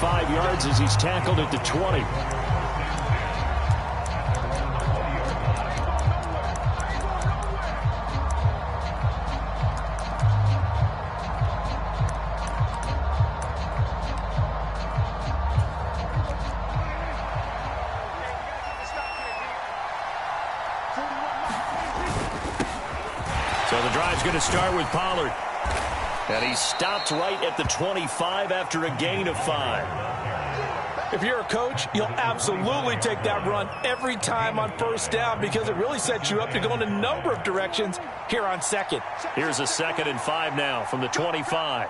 5 yards as he's tackled at the 20. So the drive's going to start with Pollard. And he stopped right at the 25 after a gain of 5. If you're a coach, you'll absolutely take that run every time on first down because it really sets you up to go in a number of directions here on second. Here's a 2nd and 5 now from the 25.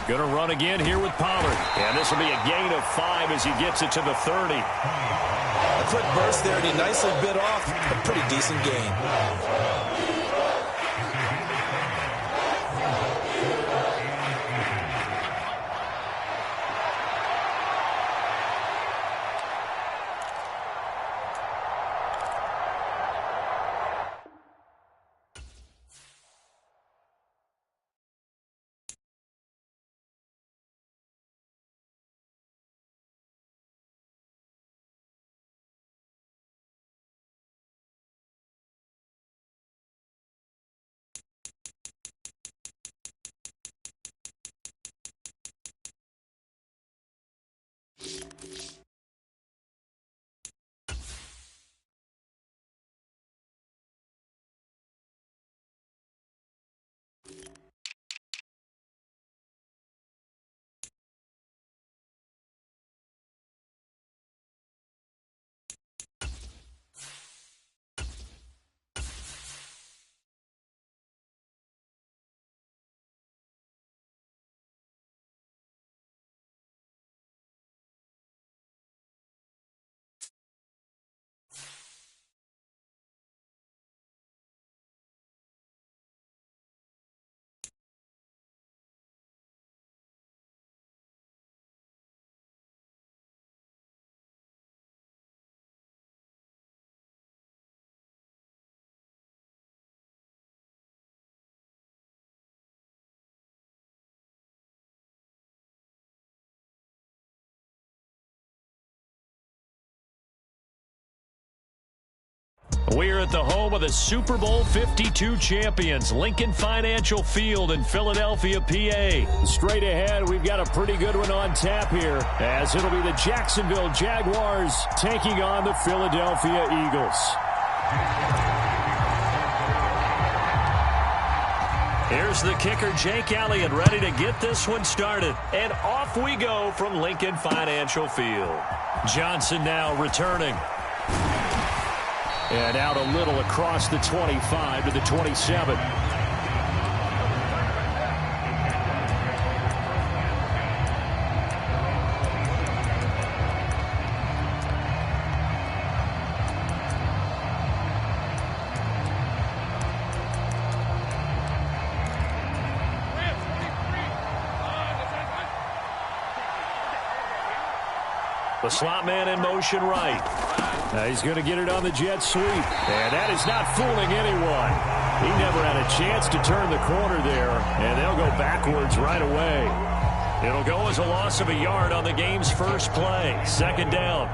Going to run again here with Pollard. And this will be a gain of 5 as he gets it to the 30. A quick burst there, and he nicely bit off a pretty decent gain. We're at the home of the Super Bowl 52 champions, Lincoln Financial Field in Philadelphia, PA. Straight ahead, we've got a pretty good one on tap here, as it'll be the Jacksonville Jaguars taking on the Philadelphia Eagles. Here's the kicker, Jake Elliott, ready to get this one started. And off we go from Lincoln Financial Field. Johnson now returning. And out a little across the 25 to the 27. The slot man in motion right. He's going to get it on the jet sweep. And that is not fooling anyone. He never had a chance to turn the corner there. And they'll go backwards right away. It'll go as a loss of a yard on the game's first play. 2nd down.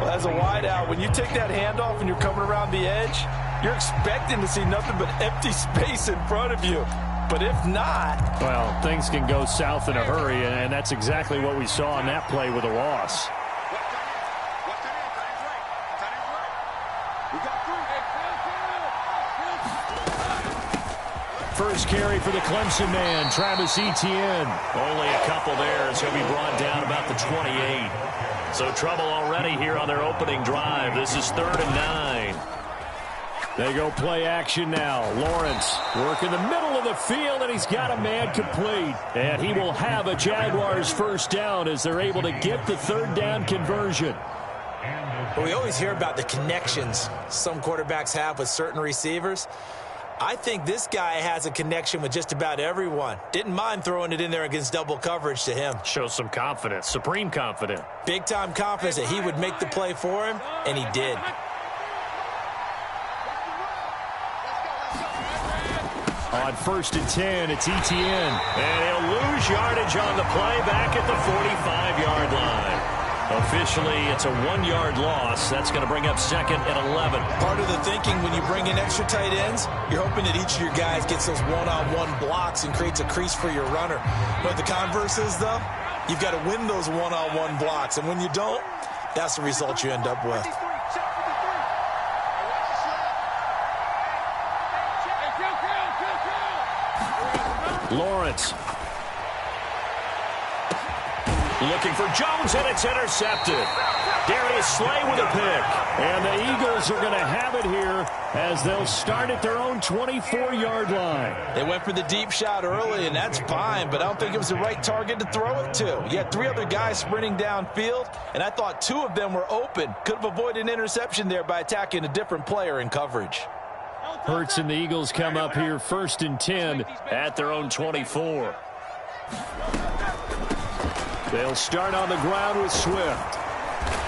Well, as a wideout, when you take that handoff and you're coming around the edge, you're expecting to see nothing but empty space in front of you. But if not... well, things can go south in a hurry, and that's exactly what we saw on that play with a loss. First carry for the Clemson man, Travis Etienne. Only a couple there as he'll be brought down about the 28. So trouble already here on their opening drive. This is 3rd and 9. They go play action now. Lawrence work in the middle of the field, and he's got a man complete. And he will have a Jaguars first down as they're able to get the 3rd down conversion. But we always hear about the connections some quarterbacks have with certain receivers. I think this guy has a connection with just about everyone. Didn't mind throwing it in there against double coverage to him. Shows some confidence, supreme confidence. Big-time confidence that he would make the play for him, and he did. On on 1st and 10. It's Etienne. And he'll lose yardage on the play back at the 45-yard line. Officially, it's a 1-yard loss. That's going to bring up 2nd and 11. Part of the thinking when you bring in extra tight ends, you're hoping that each of your guys gets those one-on-one blocks and creates a crease for your runner. But the converse is, though, you've got to win those one-on-one blocks. And when you don't, that's the result you end up with. Lawrence. Looking for Jones, and it's intercepted. Darius Slay with a pick. And the Eagles are going to have it here as they'll start at their own 24-yard line. They went for the deep shot early, and that's fine, but I don't think it was the right target to throw it to. You had 3 other guys sprinting downfield, and I thought 2 of them were open. Could have avoided an interception there by attacking a different player in coverage. Hurts and the Eagles come up here 1st and 10 at their own 24. They'll start on the ground with Swift.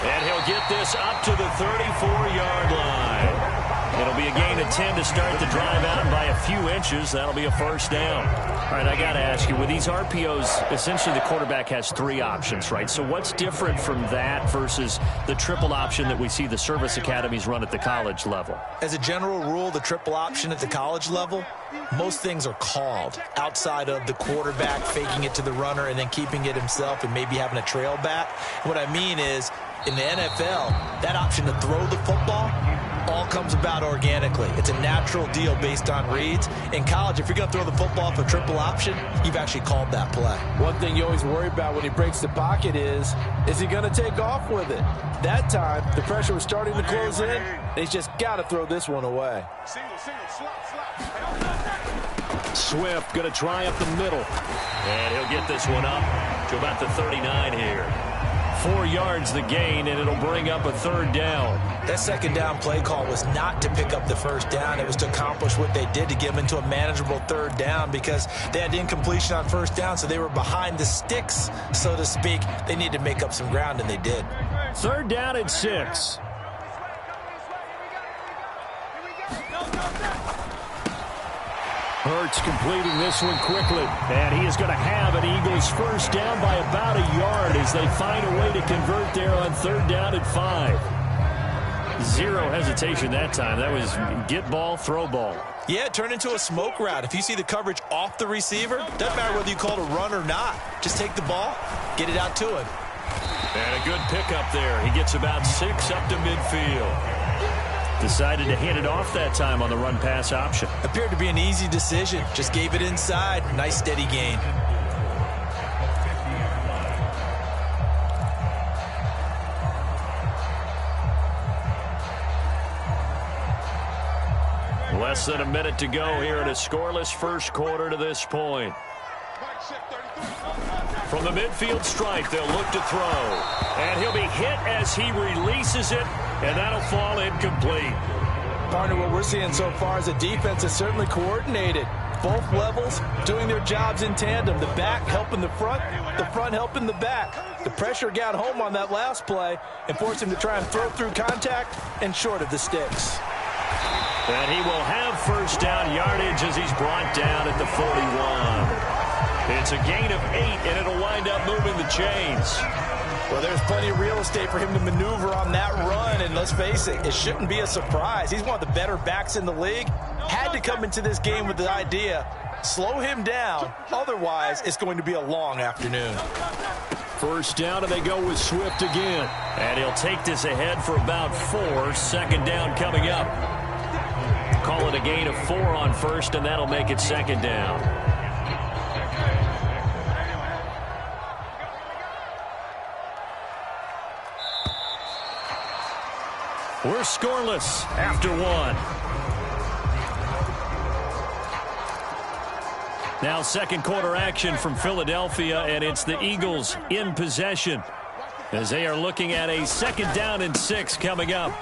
And he'll get this up to the 34-yard line. It'll be a gain of 10 to start the drive out, and by a few inches, that'll be a 1st down. All right, I got to ask you, with these RPOs, essentially the quarterback has 3 options, right? So what's different from that versus the triple option that we see the service academies run at the college level? As a general rule, the triple option at the college level, most things are called outside of the quarterback faking it to the runner and then keeping it himself and maybe having a trail back. What I mean is, in the NFL, that option to throw the football all comes about organically. It's a natural deal based on reads. In college, if you're going to throw the football for triple option, you've actually called that play. One thing you always worry about when he breaks the pocket is he going to take off with it? That time, the pressure was starting to close in, and he's just got to throw this one away. Swift going to try up the middle. And he'll get this one up to about the 39 here. 4 yards the gain, and it'll bring up a 3rd down. That 2nd down play call was not to pick up the 1st down. It was to accomplish what they did, to get them into a manageable 3rd down, because they had incompletion on 1st down, so they were behind the sticks, so to speak. They needed to make up some ground, and they did. 3rd down and 6. Hurts completing this one quickly. And he is going to have an Eagles 1st down by about a yard as they find a way to convert there on 3rd down and 5. 0 hesitation that time. That was get ball, throw ball. Yeah, it turned into a smoke route. If you see the coverage off the receiver, doesn't matter whether you call it a run or not. Just take the ball, get it out to him. And a good pickup there. He gets about 6 up to midfield. Decided to hand it off that time on the run-pass option. Appeared to be an easy decision. Just gave it inside. Nice steady gain. Less than a minute to go here in a scoreless 1st quarter to this point. From the midfield stripe, they'll look to throw. And he'll be hit as he releases it, and that'll fall incomplete. Partner, what we're seeing so far is the defense is certainly coordinated. Both levels doing their jobs in tandem. The back helping the front helping the back. The pressure got home on that last play and forced him to try and throw through contact and short of the sticks. And he will have 1st down yardage as he's brought down at the 41. It's a gain of 8, and it'll wind up moving the chains. Well, there's plenty of real estate for him to maneuver on that run, and let's face it, it shouldn't be a surprise. He's one of the better backs in the league. Had to come into this game with the idea, slow him down, otherwise it's going to be a long afternoon. 1st down, and they go with Swift again. And he'll take this ahead for about 4. 2nd down coming up. Call it a gain of 4 on 1st, and that'll make it 2nd down. We're scoreless after 1. Now 2nd quarter action from Philadelphia, and it's the Eagles in possession as they are looking at a 2nd down and 6 coming up.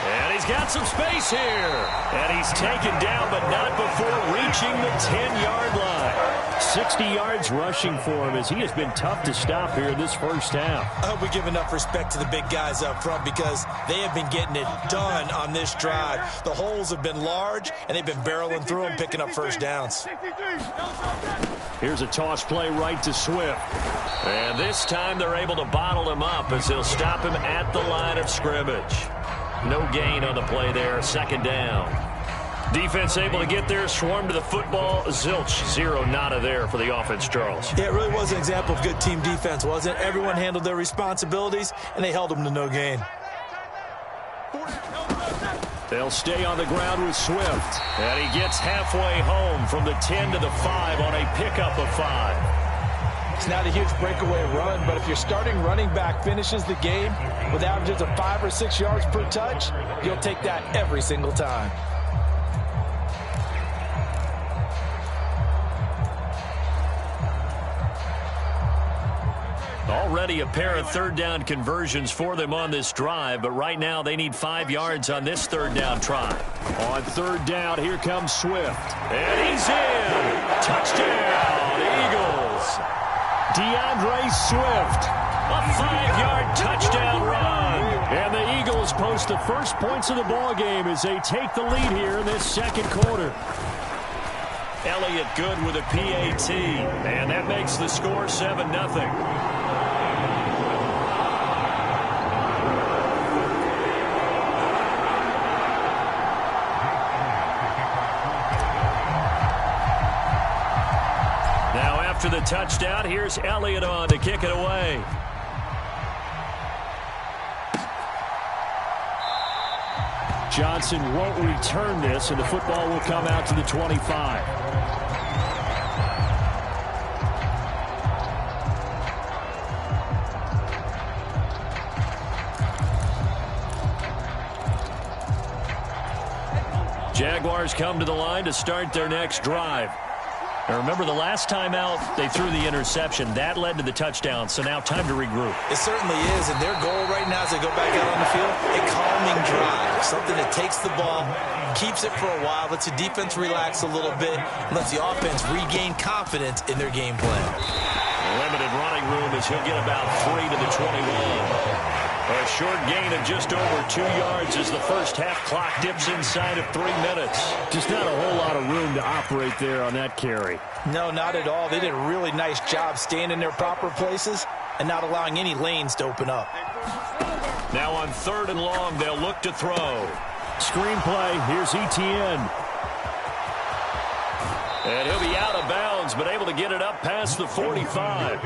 And he's got some space here. And he's taken down, but not before reaching the 10-yard line. 60 yards rushing for him as he has been tough to stop here in this first half. I hope we give enough respect to the big guys up front because they have been getting it done on this drive. The holes have been large, and they've been barreling through them, picking up first downs. Here's a toss play right to Swift. And this time they're able to bottle him up as they'll stop him at the line of scrimmage. No gain on the play there, second down. Defense able to get there, swarm to the football. Zilch, zero nada there for the offense, Charles. Yeah, it really was an example of good team defense, wasn't it? Everyone handled their responsibilities, and they held them to no gain. They'll stay on the ground with Swift. And he gets halfway home from the 10 to the 5 on a pickup of 5. It's not a huge breakaway run, but if your starting running back finishes the game with averages of 5 or 6 yards per touch, you'll take that every single time. Already a pair of third down conversions for them on this drive, but right now they need 5 yards on this third down try. On third down, here comes Swift. And he's in. Touchdown, Eagles. DeAndre Swift. A 5-yard touchdown run. And the Eagles post the first points of the ball game as they take the lead here in this second quarter. Elliott good with a PAT. And that makes the score 7-0. After the touchdown, here's Elliott on to kick it away. Johnson won't return this, and the football will come out to the 25. Jaguars come to the line to start their next drive. Now remember, the last time out, they threw the interception. That led to the touchdown, so now time to regroup. It certainly is, and their goal right now as they go back out on the field, a calming drive, something that takes the ball, keeps it for a while, lets the defense relax a little bit, and lets the offense regain confidence in their game plan. Limited running room as he'll get about 3 to the 21. A short gain of just over 2 yards as the first half clock dips inside of 3 minutes. Just not a whole lot of room to operate there on that carry. No, not at all. They did a really nice job staying in their proper places and not allowing any lanes to open up. Now on third and long, they'll look to throw. Screenplay, here's Etienne. And he'll be out of bounds, but able to get it up past the 45.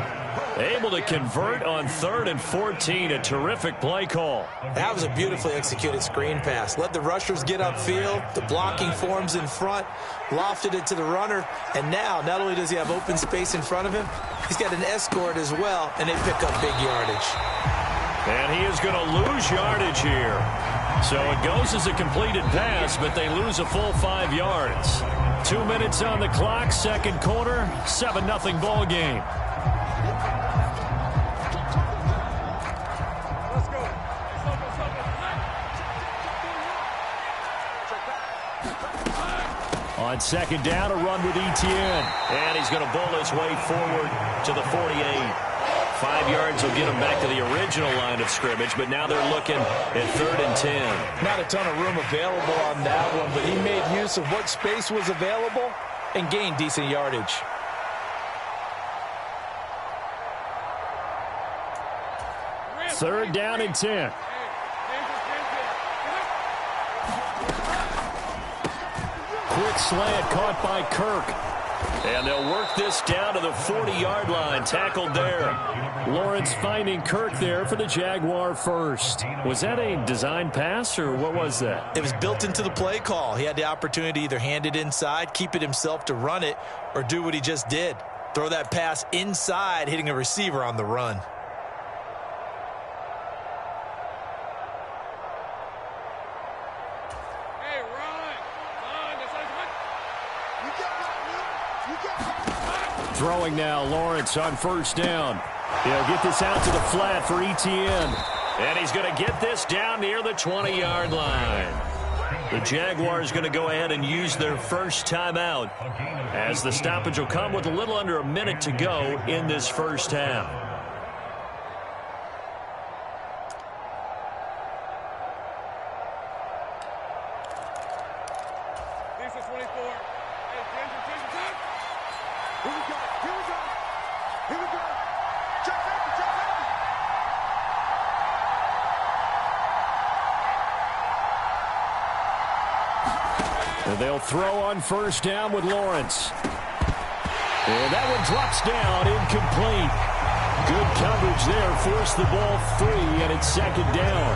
Able to convert on 3rd and 14. A terrific play call. That was a beautifully executed screen pass. Let the rushers get upfield. The blocking forms in front. Lofted it to the runner. And now, not only does he have open space in front of him, he's got an escort as well, and they pick up big yardage. And he is going to lose yardage here. So it goes as a completed pass, but they lose a full 5 yards. 2 minutes on the clock, second quarter, 7-0 ball game. On second down, a run with Etienne. And he's going to bowl his way forward to the 48. 5 yards will get him back to the original line of scrimmage, but now they're looking at 3rd and 10. Not a ton of room available on that one, but he made use of what space was available and gained decent yardage. Third down and 10. Quick slant caught by Kirk. And they'll work this down to the 40-yard line. Tackled there. Lawrence finding Kirk there for the Jaguar first. Was that a design pass, or what was that? It was built into the play call. He had the opportunity to either hand it inside, keep it himself to run it, or do what he just did. Throw that pass inside, hitting a receiver on the run. Throwing now, Lawrence on first down. He'll get this out to the flat for Etienne. And he's going to get this down near the 20-yard line. The Jaguars going to go ahead and use their first timeout, as the stoppage will come with a little under a minute to go in this first half. And they'll throw on first down with Lawrence. And that one drops down, incomplete. Good coverage there, forced the ball free, and it's second down.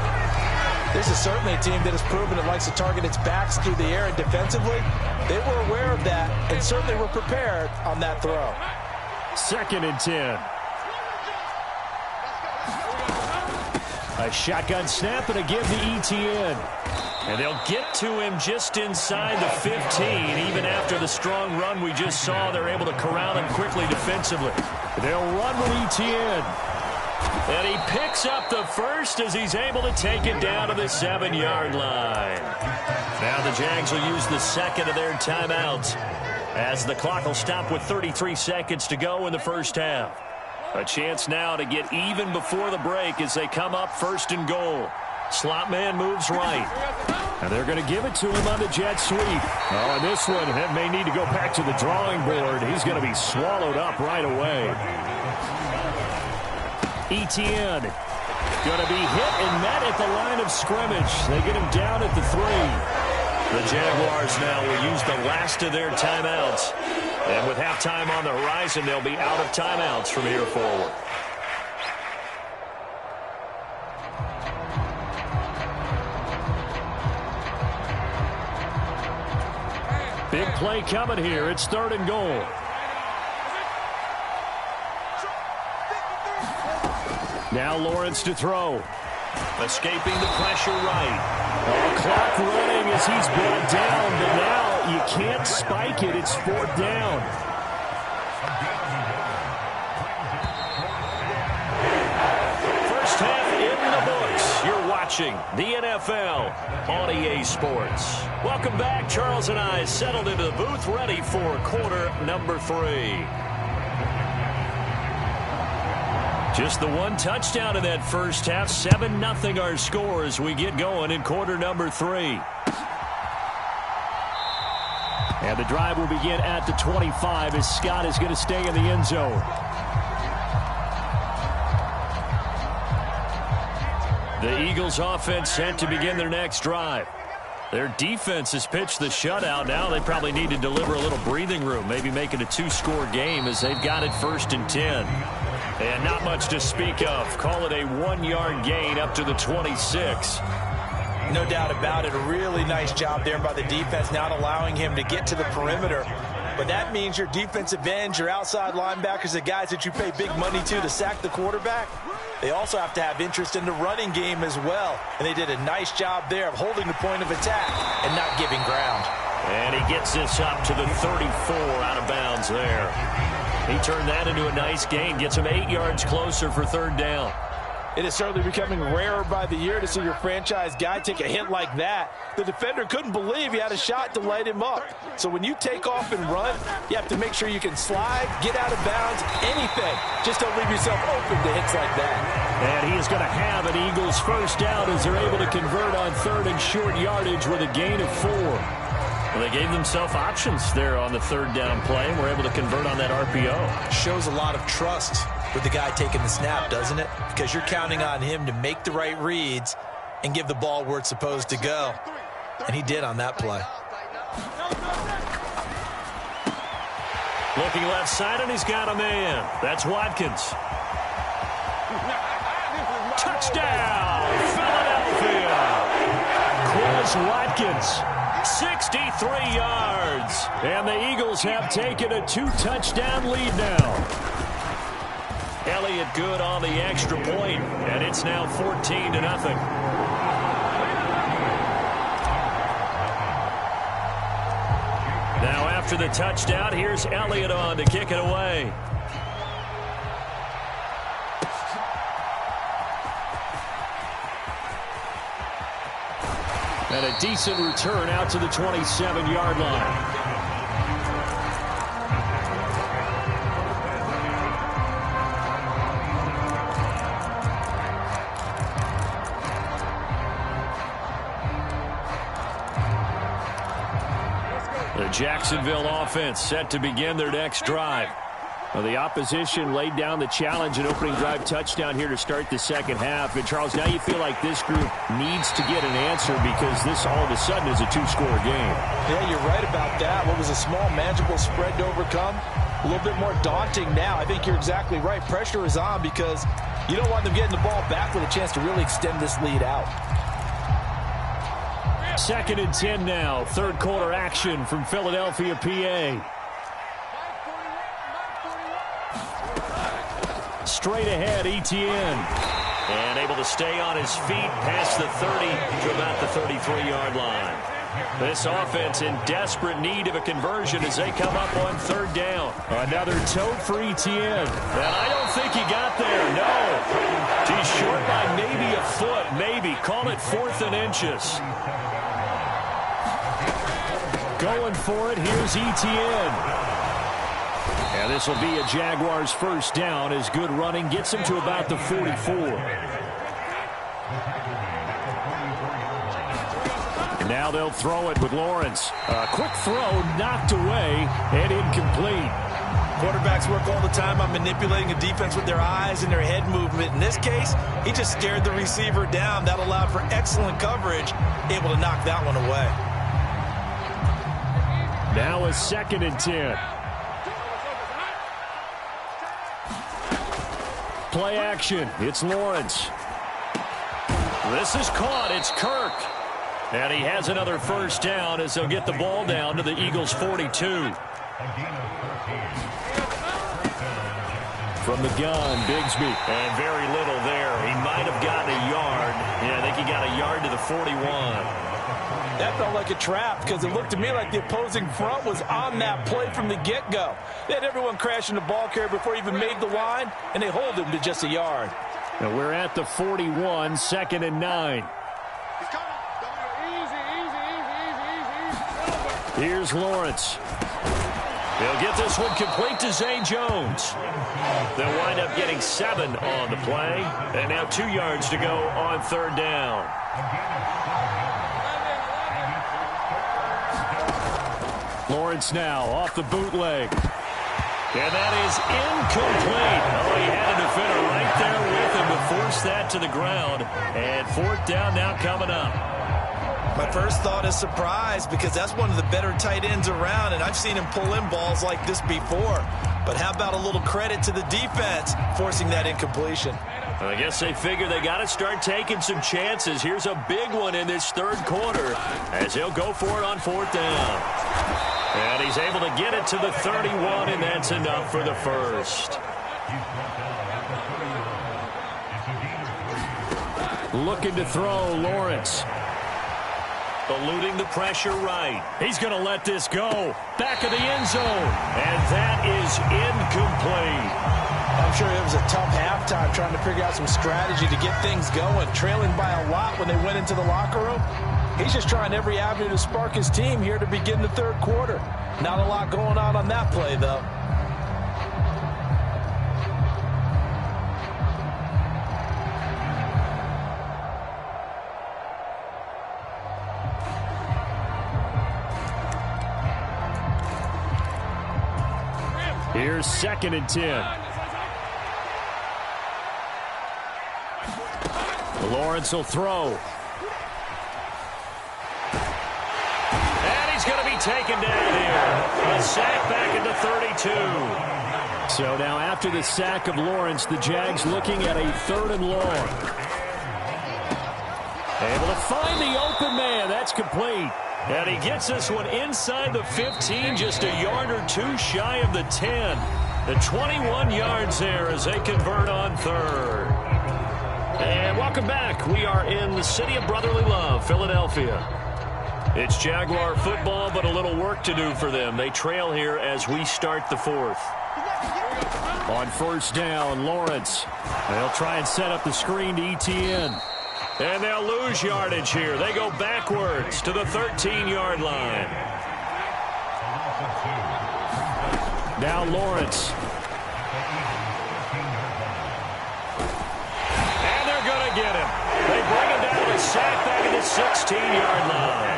This is certainly a team that has proven it likes to target its backs through the air, and defensively, they were aware of that and certainly were prepared on that throw. 2nd and 10. A shotgun snap and a give to ETN. And they'll get to him just inside the 15. Even after the strong run we just saw, they're able to corral him quickly defensively. They'll run with ETN. And he picks up the first as he's able to take it down to the 7-yard line. Now the Jags will use the second of their timeouts, as the clock will stop with 33 seconds to go in the first half. A chance now to get even before the break as they come up 1st and goal. Slot man moves right. And they're going to give it to him on the jet sweep. Oh, and this one may need to go back to the drawing board. He's going to be swallowed up right away. ETN going to be hit and met at the line of scrimmage. They get him down at the 3. The Jaguars now will use the last of their timeouts. And with halftime on the horizon, they'll be out of timeouts from here forward. Big play coming here. It's 3rd and goal. Now Lawrence to throw. Escaping the pressure right. Clock running as he's brought down, but now you can't spike it. It's 4th down. First half in the books. You're watching the NFL on EA Sports. Welcome back. Charles and I settled into the booth, ready for quarter number 3. Just the one touchdown in that first half. 7-0 our score as we get going in quarter number 3. And the drive will begin at the 25 as Scott is going to stay in the end zone. The Eagles offense set to begin their next drive. Their defense has pitched the shutout. Now they probably need to deliver a little breathing room, maybe make it a 2-score game as they've got it 1st and 10. And not much to speak of. Call it a 1-yard gain up to the 26. No doubt about it. A really nice job there by the defense, not allowing him to get to the perimeter. But that means your defensive ends, your outside linebackers, the guys that you pay big money to sack the quarterback, they also have to have interest in the running game as well. And they did a nice job there of holding the point of attack and not giving ground. And he gets this up to the 34 out of bounds there. He turned that into a nice gain, gets him 8 yards closer for 3rd down. It is certainly becoming rarer by the year to see your franchise guy take a hit like that. The defender couldn't believe he had a shot to light him up. So when you take off and run, you have to make sure you can slide, get out of bounds, anything. Just don't leave yourself open to hits like that. And he is going to have an Eagles first down as they're able to convert on 3rd and short yardage with a gain of 4. Well, they gave themselves options there on the 3rd down play, and were able to convert on that RPO. Shows a lot of trust with the guy taking the snap, doesn't it? Because you're counting on him to make the right reads and give the ball where it's supposed to go. And he did on that play. Looking left side, and he's got a man. That's Watkins. Touchdown, Philadelphia. Quez Watkins. 63 yards. And the Eagles have taken a 2-touchdown lead now. Elliott good on the extra point, and it's now 14-0. Now after the touchdown, here's Elliott on to kick it away. And a decent return out to the 27-yard line. The Jacksonville offense set to begin their next drive. Well, the opposition laid down the challenge and opening drive touchdown here to start the second half. And, Charles, now you feel like this group needs to get an answer because this all of a sudden is a two-score game. Yeah, you're right about that. What was a small, manageable spread to overcome? A little bit more daunting now. I think you're exactly right. Pressure is on because you don't want them getting the ball back with a chance to really extend this lead out. 2nd and 10 now. Third quarter action from Philadelphia, PA. Straight ahead, Etienne. And able to stay on his feet past the 30 to about the 33-yard line. This offense in desperate need of a conversion as they come up on 3rd down. Another tote for Etienne. And I don't think he got there, no. He's short by maybe a foot, maybe. Call it 4th and inches. Going for it, here's Etienne. And this will be a Jaguars first down as good running gets him to about the 44. And now they'll throw it with Lawrence. A quick throw knocked away and incomplete. Quarterbacks work all the time on manipulating a defense with their eyes and their head movement. In this case, he just stared the receiver down. That allowed for excellent coverage, able to knock that one away. Now a 2nd and 10. Play action. It's Lawrence. This is caught. It's Kirk. And he has another first down as they'll get the ball down to the Eagles' 42. From the gun, Bigsby. And very little there. He might have gotten a yard. Yeah, I think he got a yard to the 41. That felt like a trap because it looked to me like the opposing front was on that play from the get-go. They had everyone crashing the ball carrier before he even made the line, and they hold him to just a yard. And we're at the 41, 2nd and 9. Here's Lawrence. They'll get this one complete to Zay Jones. They'll wind up getting 7 on the play, and now 2 yards to go on 3rd down. Lawrence now off the bootleg. And that is incomplete. Oh, he had a defender right there with him to force that to the ground. And 4th down now coming up. My first thought is surprise because that's one of the better tight ends around, and I've seen him pull in balls like this before. But how about a little credit to the defense forcing that incompletion? I guess they figure they got to start taking some chances. Here's a big one in this 3rd quarter as he'll go for it on 4th down. And he's able to get it to the 31, and that's enough for the first. Looking to throw, Lawrence. Eluding the pressure right. He's going to let this go. Back of the end zone. And that is incomplete. I'm sure it was a tough halftime trying to figure out some strategy to get things going. Trailing by a lot when they went into the locker room. He's just trying every avenue to spark his team here to begin the 3rd quarter. Not a lot going on that play, though. Here's 2nd and 10. Lawrence will throw. And he's going to be taken down here. A sack back into 32. So now after the sack of Lawrence, the Jags looking at a 3rd and long. Able to find the open man. That's complete. And he gets this one inside the 15, just a yard or 2 shy of the 10. The 21 yards there as they convert on 3rd. And welcome back. We are in the city of brotherly love, Philadelphia. It's Jaguar football, but a little work to do for them. They trail here as we start the 4th. On 1st down, Lawrence. They'll try and set up the screen to Etienne. And they'll lose yardage here. They go backwards to the 13-yard line. Now Lawrence. And they're going to get him. They bring him down with a sack back at the 16-yard line.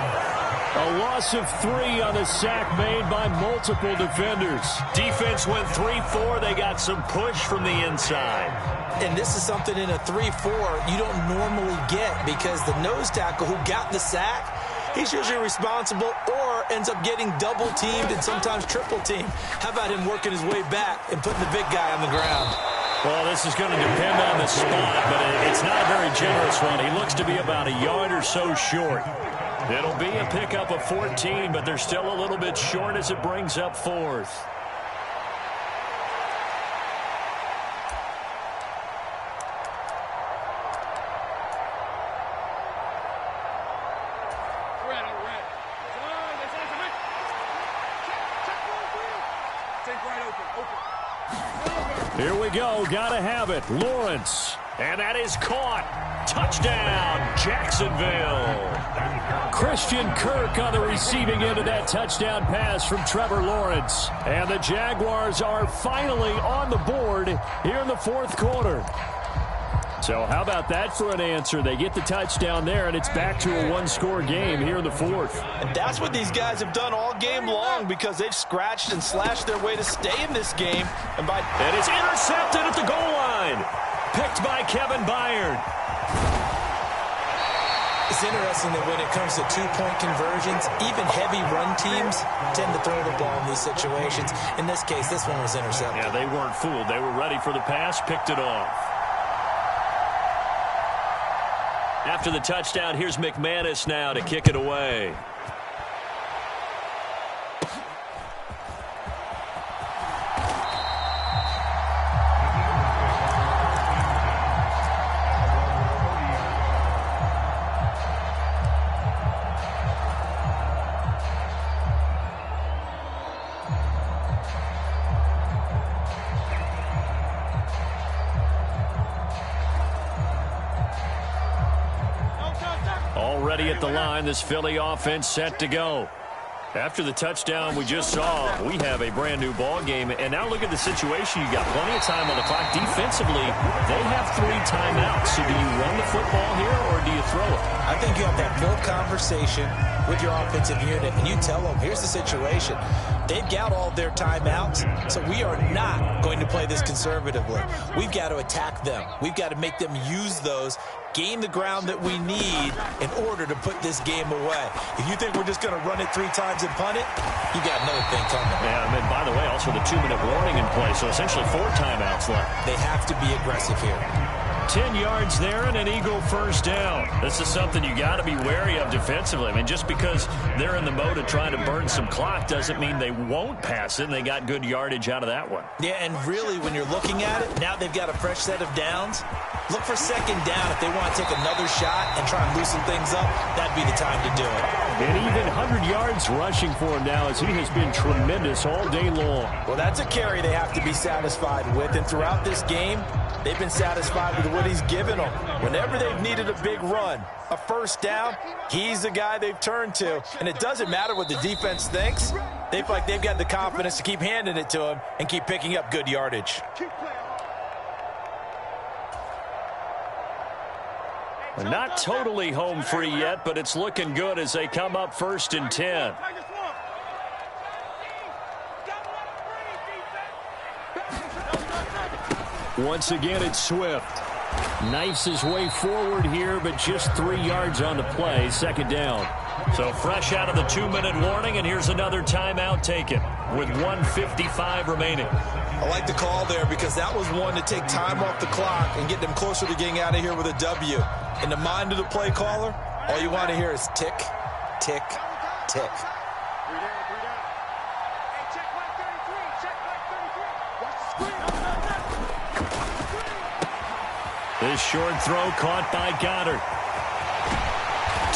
A loss of 3 on the sack made by multiple defenders. Defense went 3-4. They got some push from the inside. And this is something in a 3-4 you don't normally get, because the nose tackle who got the sack, he's usually responsible or ends up getting double-teamed and sometimes triple-teamed. How about him working his way back and putting the big guy on the ground? Well, this is going to depend on the spot, but it's not a very generous one. He looks to be about a yard or so short. It'll be a pickup of 14, but they're still a little bit short as it brings up 4th. Here we go. Gotta have it. Lawrence. And that is caught. Touchdown, Jacksonville. Christian Kirk on the receiving end of that touchdown pass from Trevor Lawrence. And the Jaguars are finally on the board here in the 4th quarter. So how about that for an answer? They get the touchdown there, and it's back to a 1-score game here in the 4th. And that's what these guys have done all game long, because they've scratched and slashed their way to stay in this game. And it's intercepted at the goal line. Picked by Kevin Byard. It's interesting that when it comes to two-point conversions, even heavy run teams tend to throw the ball in these situations. In this case, this one was intercepted. Yeah, they weren't fooled. They were ready for the pass, picked it off. After the touchdown, here's McManus now to kick it away. Already at the line, this Philly offense set to go. After the touchdown we just saw, we have a brand new ball game. And now look at the situation. You got plenty of time on the clock. Defensively, they have 3 timeouts. So do you run the football here or do you throw it? I think you have that full conversation with your offensive unit, and you tell them, here's the situation. They've got all their timeouts, so we are not going to play this conservatively. We've got to attack them. We've got to make them use those, gain the ground that we need in order to put this game away. If you think we're just going to run it 3 times and punt it, you got another thing coming. Yeah, and then, by the way, also the 2-minute warning in play, so essentially 4 timeouts left. They have to be aggressive here. 10 yards there and an Eagle first down. This is something you got to be wary of defensively. I mean, just because they're in the mode of trying to burn some clock doesn't mean they won't pass it, and they got good yardage out of that one. Yeah, and really, when you're looking at it, now they've got a fresh set of downs. Look for 2nd down if they want to take another shot and try and loosen things up. That'd be the time to do it. And even 100 yards rushing for him now, as he has been tremendous all day long. Well, that's a carry they have to be satisfied with, and throughout this game, they've been satisfied with what he's given them. Whenever they've needed a big run, a first down, he's the guy they've turned to. And it doesn't matter what the defense thinks. They feel like they've got the confidence to keep handing it to him and keep picking up good yardage. Not totally home free yet, but it's looking good as they come up 1st and 10. Once again, it's Swift. Knifes his way forward here, but just 3 yards on the play. 2nd down. So fresh out of the 2-minute warning, and here's another timeout taken with 1:55 remaining. I like the call there because that was one to take time off the clock and get them closer to getting out of here with a W. In the mind of the play caller, all you want to hear is tick, tick, tick. This short throw caught by Goddard.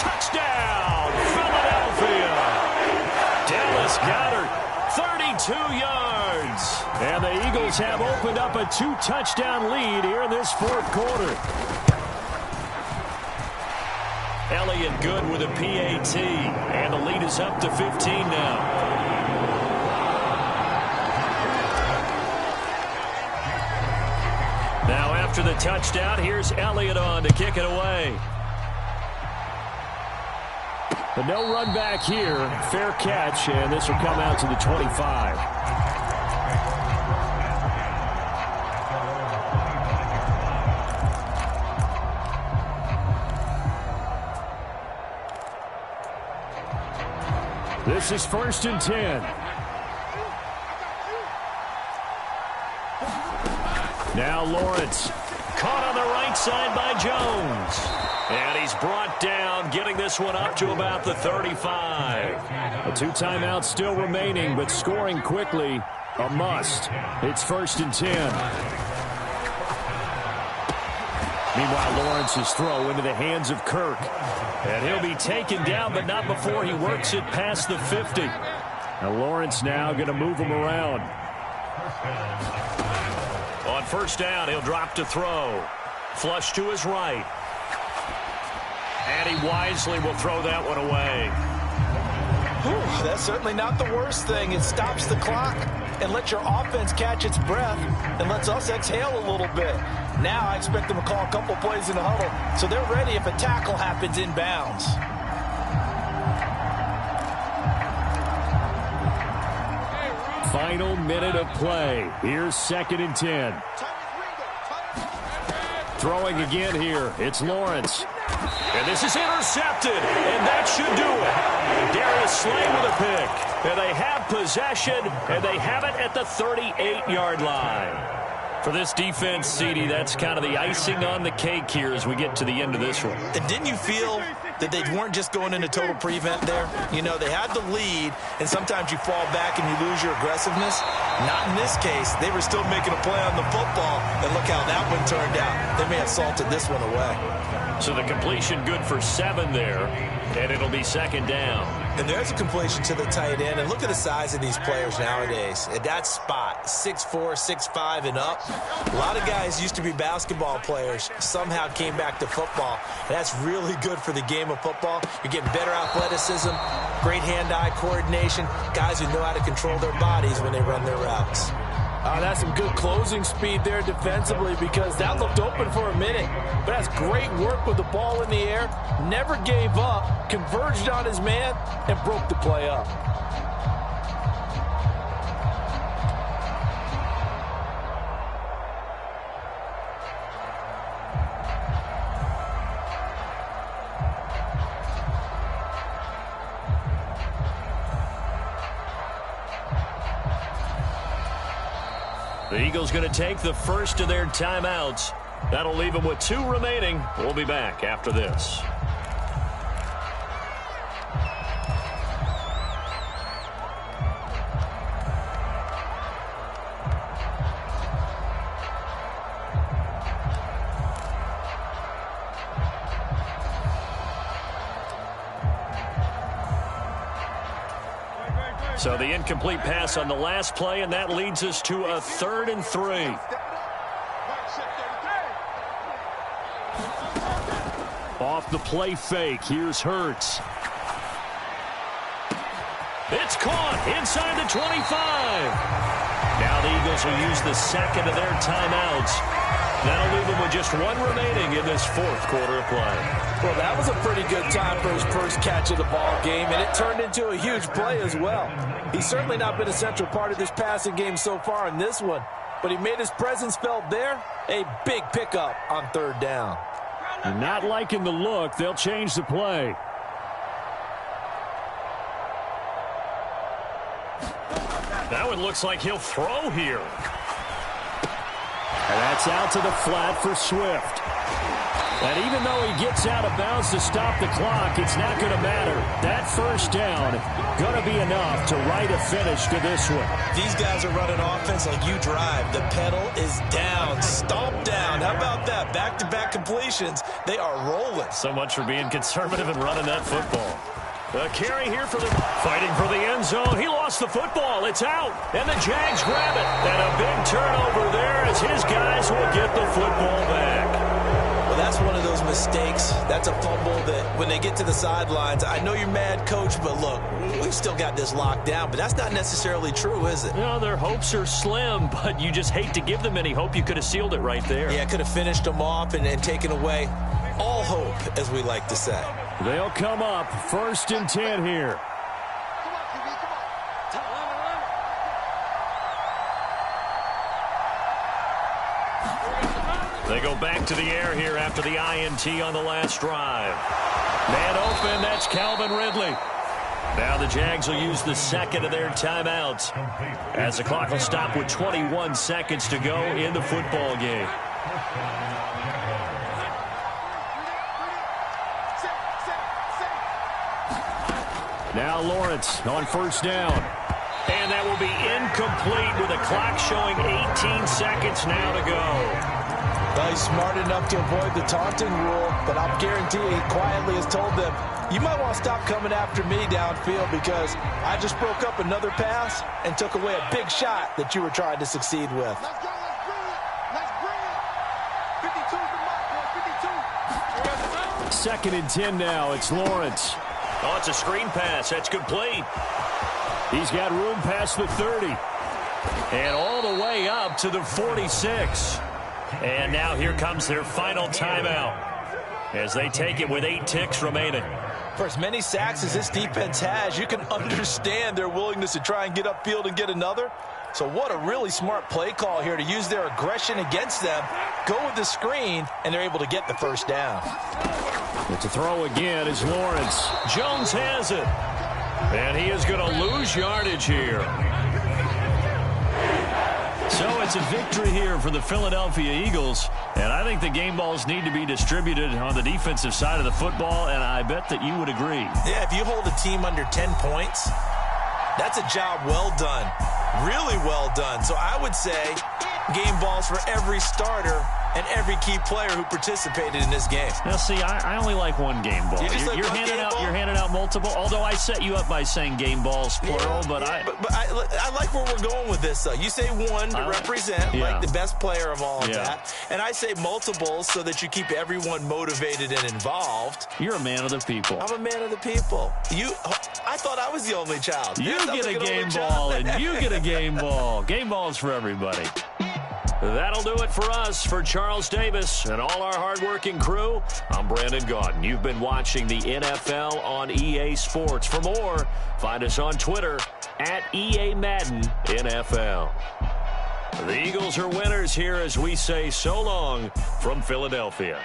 Touchdown, Philadelphia! Dallas Goddard, 32 yards. And the Eagles have opened up a 2-touchdown lead here in this 4th quarter. Elliott good with a PAT. And the lead is up to 15 now. Now after the touchdown, here's Elliott on to kick it away. But no run back here. Fair catch, and this will come out to the 25. This is 1st and 10. Now Lawrence. Caught on the right side by Jones. And he's brought down, getting this one up to about the 35. A 2 timeouts still remaining, but scoring quickly, a must. It's 1st and 10. Meanwhile, Lawrence's throw into the hands of Kirk. And he'll be taken down, but not before he works it past the 50. Now Lawrence now going to move him around. On 1st down, he'll drop to throw. Flush to his right. And he wisely will throw that one away. Whew, that's certainly not the worst thing. It stops the clock and lets your offense catch its breath and lets us exhale a little bit. Now I expect them to call a couple plays in the huddle, so they're ready if a tackle happens inbounds. Final minute of play. Here's 2nd and 10. Throwing again here. It's Lawrence. And this is intercepted, and that should do it. Darius Slay with a pick. And they have possession, and they have it at the 38-yard line. For this defense, CD, that's kind of the icing on the cake here as we get to the end of this one. And didn't you feel that they weren't just going into total prevent there? You know, they had the lead, and sometimes you fall back and you lose your aggressiveness. Not in this case. They were still making a play on the football, and look how that one turned out. They may have salted this one away. So the completion good for 7 there, and it'll be 2nd down. And there's a completion to the tight end. And look at the size of these players nowadays. At that spot, 6'4", 6'5", and up. A lot of guys used to be basketball players, somehow came back to football. And that's really good for the game of football. You're getting better athleticism, great hand-eye coordination, guys who know how to control their bodies when they run their routes. That's some good closing speed there defensively, because that looked open for a minute. But that's great work with the ball in the air. Never gave up, converged on his man, and broke the play up. The Eagles going to take the first of their timeouts. That'll leave them with 2 remaining. We'll be back after this. So the incomplete pass on the last play, and that leads us to a 3rd and 3. Off the play fake. Here's Hurts. It's caught inside the 25. Now the Eagles will use the 2nd of their timeouts. That'll leave them with just 1 remaining in this 4th quarter of play. Well, that was a pretty good time for his first catch of the ball game, and it turned into a huge play as well. He's certainly not been a central part of this passing game so far in this one, but he made his presence felt there. A big pickup on 3rd down. And not liking the look, they'll change the play. That one looks like he'll throw here. And that's out to the flat for Swift. And even though he gets out of bounds to stop the clock, it's not going to matter. That 1st down going to be enough to write a finish to this one. These guys are running offense like you drive. The pedal is down, stomp down. How about that? Back-to-back completions. They are rolling. So much for being conservative and running that football. A carry here for the fighting for the end zone. He lost the football. It's out. And the Jags grab it. And a big turnover there as his guys will get the football back. Well, that's one of those mistakes. That's a fumble that when they get to the sidelines, I know you're mad, Coach, but look, we've still got this locked down. But that's not necessarily true, is it? No, their hopes are slim, but you just hate to give them any hope. You could have sealed it right there. Yeah, could have finished them off and taken away all hope, as we like to say. They'll come up 1st and 10 here. They go back to the air here after the INT on the last drive. Man open, that's Calvin Ridley. Now the Jags will use the second of their timeouts as the clock will stop with 21 seconds to go in the football game. Now Lawrence on 1st down. And that will be incomplete with the clock showing 18 seconds now to go. Well, he's smart enough to avoid the taunting rule, but I'll guarantee he quietly has told them, you might want to stop coming after me downfield because I just broke up another pass and took away a big shot that you were trying to succeed with. Let's go, let's bring it. 52 is the mark, boy, 52. 2nd and 10 now. It's Lawrence. Oh, it's a screen pass. That's complete. He's got room past the 30. And all the way up to the 46. And now here comes their final timeout as they take it with 8 ticks remaining. For as many sacks as this defense has, you can understand their willingness to try and get upfield and get another. So what a really smart play call here to use their aggression against them, go with the screen, and they're able to get the 1st down. But to throw again is Lawrence. Jones has it. And he is going to lose yardage here. So it's a victory here for the Philadelphia Eagles. And I think the game balls need to be distributed on the defensive side of the football, and I bet that you would agree. Yeah, if you hold a team under 10 points, that's a job well done. Really well done. So I would say game balls for every starter and every key player who participated in this game. Now, see, I only like one game ball. You're handing out multiple, although I set you up by saying game balls, plural, yeah, but I like where we're going with this, though. You say one to represent, like the best player of all of that, and I say multiples so that you keep everyone motivated and involved. You're a man of the people. I'm a man of the people. I thought I was the only child. You get a game ball, and you get a game ball. Game balls for everybody. That'll do it for us. For Charles Davis and all our hardworking crew, I'm Brandon Gaudin. You've been watching the NFL on EA Sports. For more, find us on Twitter at EA Madden NFL. The Eagles are winners here as we say so long from Philadelphia.